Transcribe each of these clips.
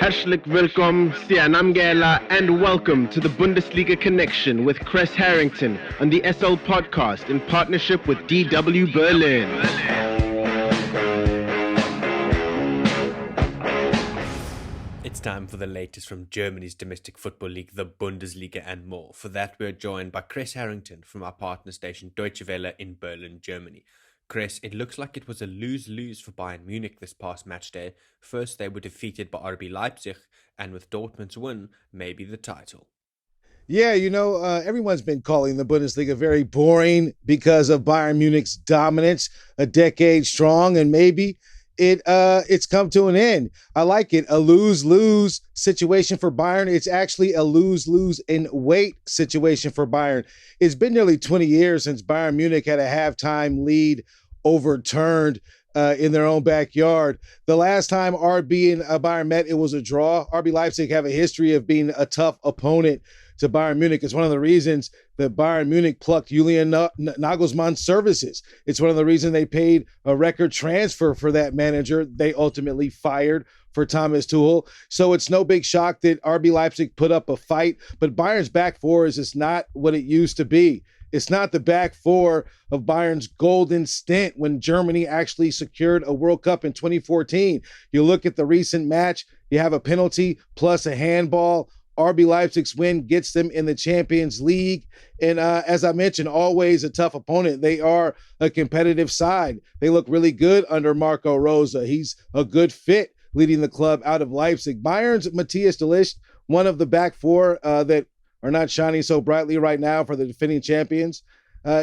Herzlich willkommen, Sianamgela, and welcome to the Bundesliga Connection with Chris Harrington on the SL Podcast in partnership with DW Berlin. It's time for the latest from Germany's domestic football league, the Bundesliga, and more. For that, we're joined by Chris Harrington from our partner station Deutsche Welle in Berlin, Germany. Chris, it looks like it was a lose-lose for Bayern Munich this past match day. First, they were defeated by RB Leipzig, and with Dortmund's win, maybe the title. Yeah, everyone's been calling the Bundesliga very boring because of Bayern Munich's dominance, a decade strong, and maybe it's come to an end. I like it. A lose-lose situation for Bayern. It's actually a lose-lose in wait situation for Bayern. It's been nearly 20 years since Bayern Munich had a halftime lead overturned in their own backyard. The last time RB and Bayern met, it was a draw. RB Leipzig have a history of being a tough opponent to Bayern Munich. It's one of the reasons that Bayern Munich plucked Julian Nagelsmann's services. It's one of the reasons they paid a record transfer for that manager they ultimately fired for Thomas Tuchel. So it's no big shock that RB Leipzig put up a fight, but Bayern's back four is just not what it used to be. It's not the back four of Bayern's golden stint when Germany actually secured a World Cup in 2014. You look at the recent match, you have a penalty plus a handball. RB Leipzig's win gets them in the Champions League. And as I mentioned, always a tough opponent. They are a competitive side. They look really good under Marco Rose. He's a good fit leading the club out of Leipzig. Bayern's Matthijs De Ligt, one of the back four that are not shining so brightly right now for the defending champions,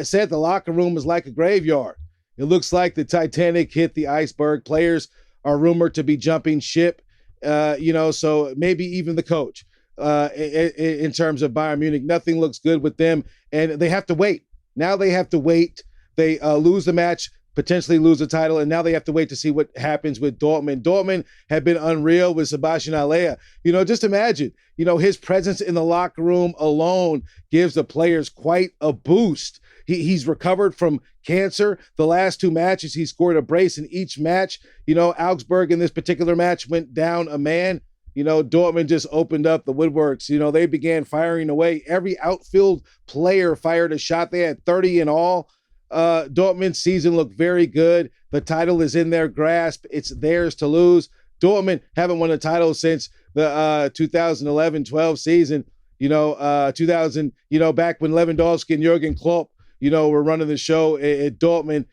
said the locker room is like a graveyard. It looks like the Titanic hit the iceberg. Players are rumored to be jumping ship, so maybe even the coach. In terms of Bayern Munich, nothing looks good with them, and they have to wait. Now they have to wait. They lose the match, potentially lose the title, and now they have to wait to see what happens with Dortmund. Dortmund had been unreal with Sebastian Haller. Just imagine, his presence in the locker room alone gives the players quite a boost. He's recovered from cancer. The last two matches, he scored a brace in each match. Augsburg in this particular match went down a man. Dortmund just opened up the woodworks. They began firing away. Every outfield player fired a shot. They had 30 in all. Dortmund's season looked very good. The title is in their grasp. It's theirs to lose. Dortmund haven't won a title since the 2011-12 season. 2000, back when Lewandowski and Jurgen Klopp, were running the show at Dortmund.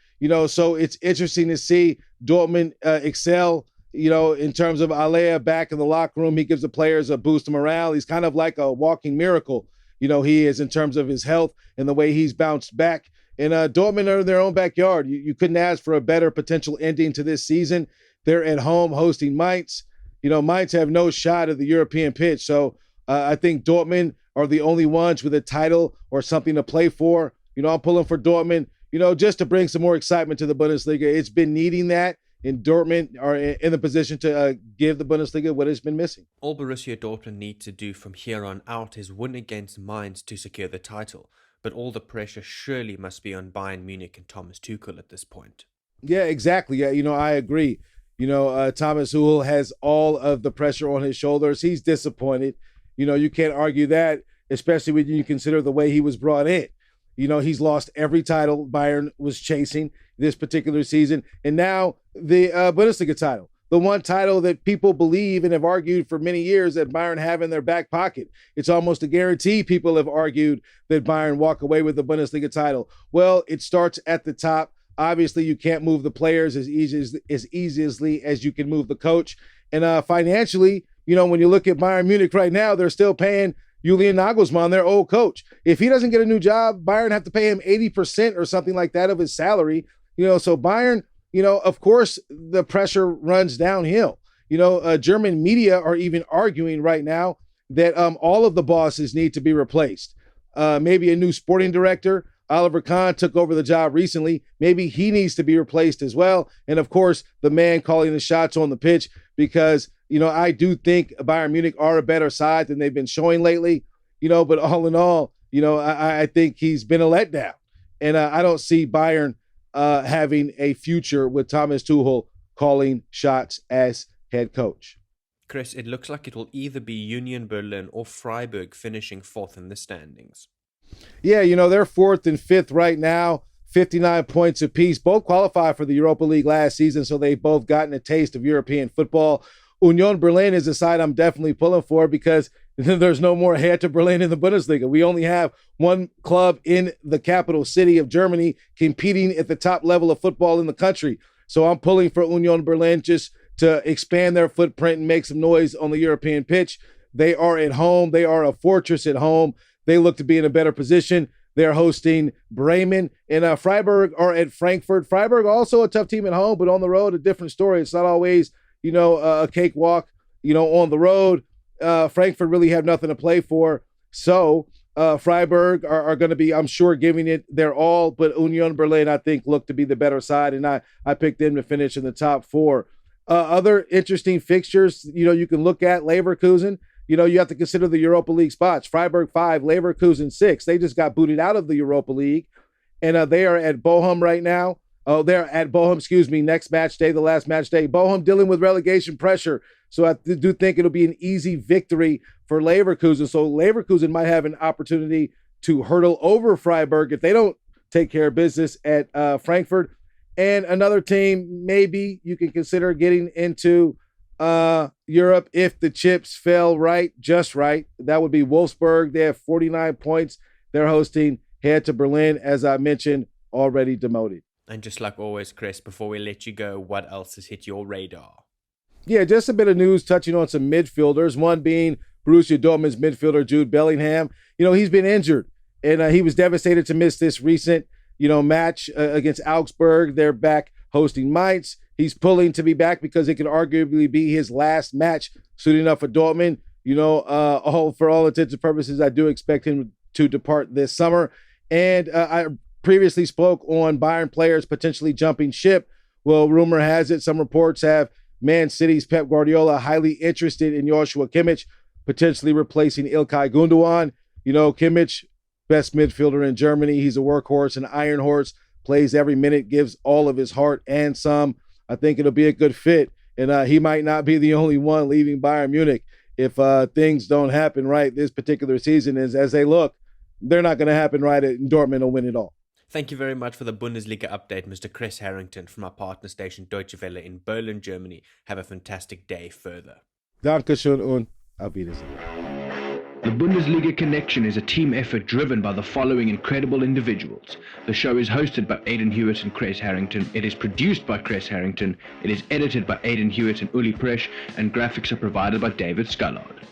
So it's interesting to see Dortmund excel. In terms of Haller back in the locker room, he gives the players a boost of morale. He's kind of like a walking miracle. He is in terms of his health and the way he's bounced back. And Dortmund are in their own backyard. You couldn't ask for a better potential ending to this season. They're at home hosting Mainz. Mainz have no shot at the European pitch. So I think Dortmund are the only ones with a title or something to play for. I'm pulling for Dortmund, just to bring some more excitement to the Bundesliga. It's been needing that. And Dortmund are in the position to give the Bundesliga what it's been missing. All Borussia Dortmund need to do from here on out is win against Mainz to secure the title. But all the pressure surely must be on Bayern Munich and Thomas Tuchel at this point. Yeah, exactly. Yeah, I agree. Thomas Tuchel has all of the pressure on his shoulders. He's disappointed. You can't argue that, especially when you consider the way he was brought in. He's lost every title Bayern was chasing this particular season. And now the Bundesliga title, the one title that people believe and have argued for many years that Bayern have in their back pocket. It's almost a guarantee people have argued that Bayern walk away with the Bundesliga title. Well, it starts at the top. Obviously, you can't move the players as easily as you can move the coach. And financially, when you look at Bayern Munich right now, they're still paying Julian Nagelsmann, their old coach. If he doesn't get a new job, Bayern have to pay him 80% or something like that of his salary. So Bayern, of course, the pressure runs downhill. German media are even arguing right now that all of the bosses need to be replaced. Maybe a new sporting director. Oliver Kahn took over the job recently. Maybe he needs to be replaced as well. And of course, the man calling the shots on the pitch, because, I do think Bayern Munich are a better side than they've been showing lately, but all in all, I think he's been a letdown. And I don't see Bayern having a future with Thomas Tuchel calling shots as head coach. Chris, it looks like it will either be Union Berlin or Freiburg finishing fourth in the standings. Yeah, they're fourth and fifth right now, 59 points apiece. Both qualified for the Europa League last season, so they've both gotten a taste of European football. Union Berlin is a side I'm definitely pulling for because there's no more Hertha Berlin in the Bundesliga. We only have one club in the capital city of Germany competing at the top level of football in the country. So I'm pulling for Union Berlin just to expand their footprint and make some noise on the European pitch. They are at home. They are a fortress at home. They look to be in a better position. They're hosting Bremen, and Freiburg are at Frankfurt. Freiburg also a tough team at home, but on the road, a different story. It's not always, a cakewalk, on the road. Frankfurt really have nothing to play for. So Freiburg are going to be, I'm sure, giving it their all, but Union Berlin, I think, look to be the better side, and I picked them to finish in the top four. Other interesting fixtures, you can look at Leverkusen. You have to consider the Europa League spots. Freiburg 5, Leverkusen 6. They just got booted out of the Europa League, and they are at Bochum right now. Oh, they're at Bochum, next match day, the last match day. Bochum dealing with relegation pressure, so I do think it'll be an easy victory for Leverkusen. So Leverkusen might have an opportunity to hurdle over Freiburg if they don't take care of business at Frankfurt. And another team maybe you can consider getting into Europe if the chips fell just right. That would be Wolfsburg. They have 49 points. They're hosting Hertha Berlin, as I mentioned, already demoted. And just like always, Chris, before we let you go, what else has hit your radar? Yeah, just a bit of news touching on some midfielders, one being Borussia Dortmund's midfielder Jude Bellingham. He's been injured, and he was devastated to miss this recent match against Augsburg. They're back hosting Mainz. He's pulling to be back because it could arguably be his last match suiting up for Dortmund. For all intents and purposes, I do expect him to depart this summer. And I previously spoke on Bayern players potentially jumping ship. Well, rumor has it, some reports have Man City's Pep Guardiola highly interested in Joshua Kimmich, potentially replacing Ilkay Gundogan. Kimmich, best midfielder in Germany. He's a workhorse, an iron horse, plays every minute, gives all of his heart and some. I think it'll be a good fit, and he might not be the only one leaving Bayern Munich if things don't happen right this particular season. As they look, they're not going to happen right, and Dortmund will win it all. Thank you very much for the Bundesliga update, Mr. Chris Harrington from our partner station Deutsche Welle in Berlin, Germany. Have a fantastic day further. Dankeschön und auf Wiedersehen. The Bundesliga Connection is a team effort driven by the following incredible individuals. The show is hosted by Aidan Hewitt and Chris Harrington. It is produced by Chris Harrington. It is edited by Aidan Hewitt and Uli Presch, and graphics are provided by David Scullard.